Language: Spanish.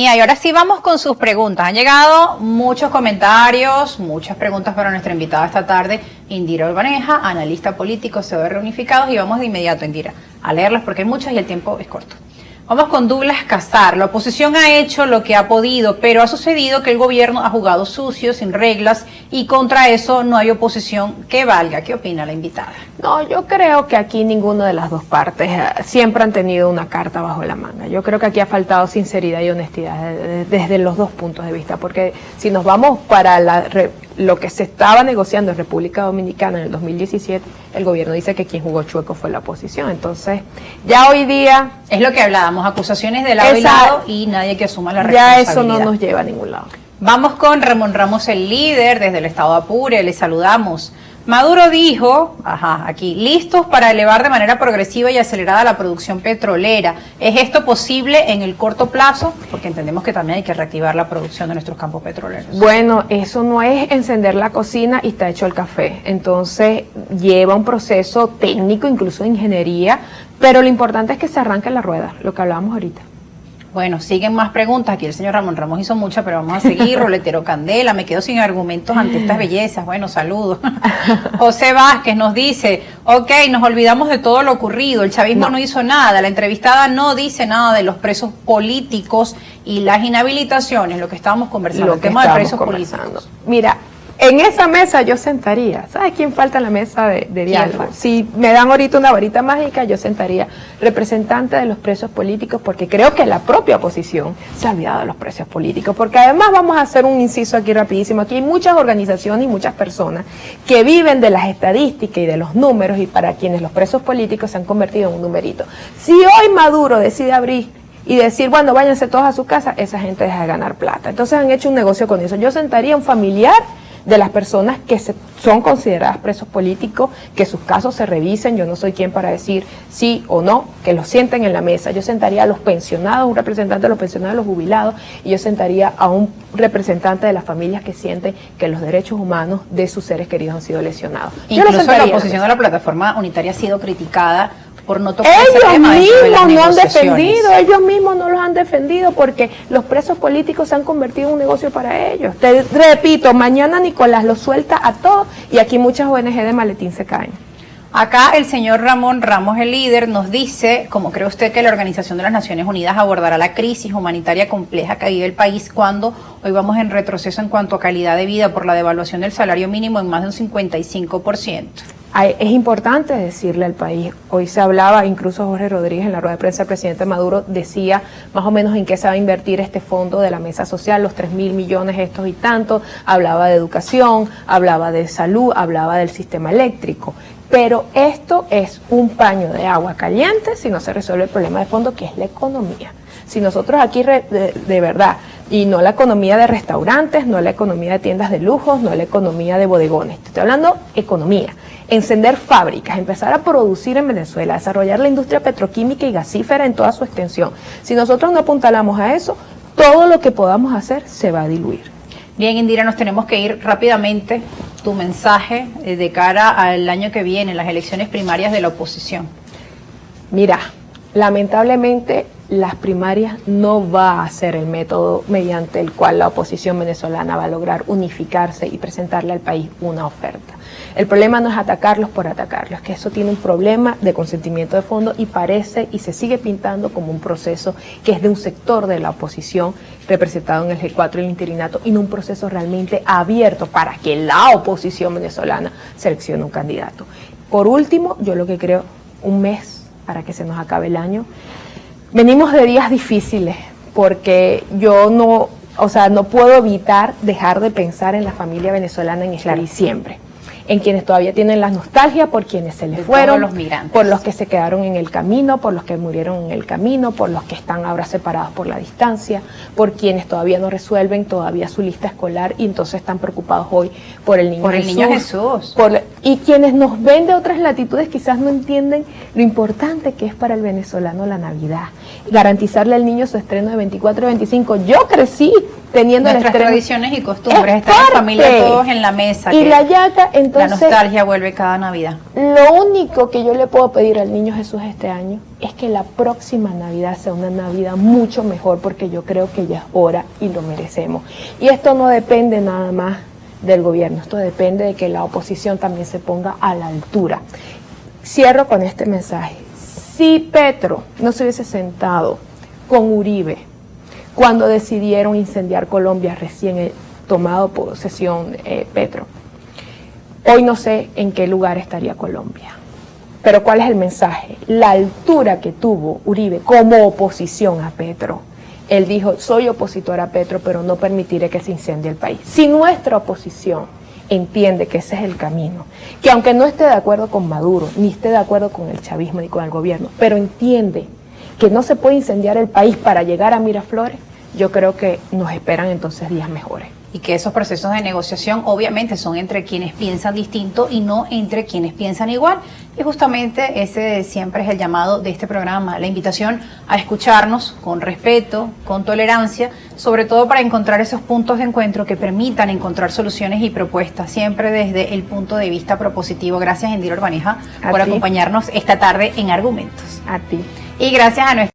Y ahora sí vamos con sus preguntas. Han llegado muchos comentarios, muchas preguntas para nuestra invitada esta tarde, Indira Urbaneja, analista político, CDR Unificados, y vamos de inmediato, Indira, a leerlas porque hay muchas y el tiempo es corto. Vamos con Douglas Casar. La oposición ha hecho lo que ha podido, pero ha sucedido que el gobierno ha jugado sucio, sin reglas, y contra eso no hay oposición que valga. ¿Qué opina la invitada? No, yo creo que aquí ninguna de las dos partes siempre han tenido una carta bajo la manga. Yo creo que aquí ha faltado sinceridad y honestidad desde los dos puntos de vista, porque si nos vamos para lo que se estaba negociando en República Dominicana en el 2017, el gobierno dice que quien jugó chueco fue la oposición. Entonces, ya hoy día... Es lo que hablábamos, acusaciones de lado y lado y nadie que asuma la responsabilidad. Ya eso no nos lleva a ningún lado. Vamos con Ramón Ramos, el líder, desde el estado Apure, le saludamos. Maduro dijo, aquí, listos para elevar de manera progresiva y acelerada la producción petrolera. ¿Es esto posible en el corto plazo? Porque entendemos que también hay que reactivar la producción de nuestros campos petroleros. Bueno, eso no es encender la cocina y está hecho el café. Entonces, lleva un proceso técnico, incluso de ingeniería, pero lo importante es que se arranque la rueda, lo que hablábamos ahorita. Bueno, siguen más preguntas. Aquí el señor Ramón Ramos hizo muchas, pero vamos a seguir. Roletero Candela, me quedo sin argumentos ante estas bellezas. Bueno, saludos. José Vázquez nos dice, ok, nos olvidamos de todo lo ocurrido. El chavismo no hizo nada. La entrevistada no dice nada de los presos políticos y las inhabilitaciones, lo que estábamos conversando, el tema de presos políticos. Mira, en esa mesa yo sentaría, ¿sabes quién falta en la mesa de diálogo? Si me dan ahorita una varita mágica, yo sentaría representante de los presos políticos, porque creo que la propia oposición se ha olvidado de los presos políticos, porque además vamos a hacer un inciso aquí rapidísimo, aquí hay muchas organizaciones y muchas personas que viven de las estadísticas y de los números, y para quienes los presos políticos se han convertido en un numerito. Si hoy Maduro decide abrir y decir, bueno, váyanse todos a su casa, esa gente deja de ganar plata. Entonces han hecho un negocio con eso. Yo sentaría a un familiar de las personas que son consideradas presos políticos, que sus casos se revisen. Yo no soy quien para decir sí o no, que los sienten en la mesa. Yo sentaría a los pensionados, un representante de los pensionados, de los jubilados, y yo sentaría a un representante de las familias que sienten que los derechos humanos de sus seres queridos han sido lesionados. Incluso la oposición de la plataforma unitaria ha sido criticada por no tocar ellos mismos no han defendido, ellos mismos no los han defendido, porque los presos políticos se han convertido en un negocio para ellos. Te repito, mañana Nicolás los suelta a todos y aquí muchas ONG de maletín se caen. Acá el señor Ramón Ramos, el líder, nos dice, ¿cómo cree usted que la Organización de las Naciones Unidas abordará la crisis humanitaria compleja que vive el país cuando hoy vamos en retroceso en cuanto a calidad de vida por la devaluación del salario mínimo en más de un 55%? Es importante decirle al país, hoy se hablaba, incluso Jorge Rodríguez en la rueda de prensa, el presidente Maduro decía más o menos en qué se va a invertir este fondo de la mesa social, los 3.000 millones estos y tantos, hablaba de educación, hablaba de salud, hablaba del sistema eléctrico, pero esto es un paño de agua caliente si no se resuelve el problema de fondo, que es la economía. Si nosotros aquí de verdad, y no la economía de restaurantes, no la economía de tiendas de lujos, no la economía de bodegones, estoy hablando economía, encender fábricas, empezar a producir en Venezuela, desarrollar la industria petroquímica y gasífera en toda su extensión. Si nosotros no apuntalamos a eso, todo lo que podamos hacer se va a diluir. Bien, Indira, nos tenemos que ir rápidamente. Tu mensaje de cara al año que viene, las elecciones primarias de la oposición. Mira, lamentablemente las primarias no va a ser el método mediante el cual la oposición venezolana va a lograr unificarse y presentarle al país una oferta. El problema no es atacarlos por atacarlos, es que eso tiene un problema de consentimiento de fondo y parece y se sigue pintando como un proceso que es de un sector de la oposición representado en el G4 y el interinato, y no un proceso realmente abierto para que la oposición venezolana seleccione un candidato. Por último, yo lo que creo, un mes para que se nos acabe el año. Venimos de días difíciles porque yo no puedo evitar dejar de pensar en la familia venezolana en este diciembre, en quienes todavía tienen la nostalgia por quienes se les fueron, los migrantes, por los que se quedaron en el camino, por los que murieron en el camino, por los que están ahora separados por la distancia, por quienes todavía no resuelven todavía su lista escolar y entonces están preocupados hoy por el niño Jesús. Y quienes nos ven de otras latitudes quizás no entienden lo importante que es para el venezolano la Navidad. Garantizarle al niño su estreno de 24 y 25. Yo crecí teniendo nuestras el estreno. Tradiciones y costumbres, estar en familia todos en la mesa. Y la yaca, entonces, la nostalgia vuelve cada Navidad. Lo único que yo le puedo pedir al niño Jesús este año es que la próxima Navidad sea una Navidad mucho mejor, porque yo creo que ya es hora y lo merecemos. Y esto no depende nada más del gobierno, esto depende de que la oposición también se ponga a la altura. Cierro con este mensaje. Si Petro no se hubiese sentado con Uribe cuando decidieron incendiar Colombia, recién tomado posesión Petro, hoy no sé en qué lugar estaría Colombia. Pero ¿cuál es el mensaje? La altura que tuvo Uribe como oposición a Petro. Él dijo, soy opositor a Petro, pero no permitiré que se incendie el país. Si nuestra oposición entiende que ese es el camino, que aunque no esté de acuerdo con Maduro, ni esté de acuerdo con el chavismo ni con el gobierno, pero entiende que no se puede incendiar el país para llegar a Miraflores, yo creo que nos esperan entonces días mejores. Y que esos procesos de negociación obviamente son entre quienes piensan distinto y no entre quienes piensan igual. Y justamente ese siempre es el llamado de este programa, la invitación a escucharnos con respeto, con tolerancia, sobre todo para encontrar esos puntos de encuentro que permitan encontrar soluciones y propuestas, siempre desde el punto de vista propositivo. Gracias, Indira Urbaneja, por acompañarnos esta tarde en Argumentos. A ti. Y gracias a nuestra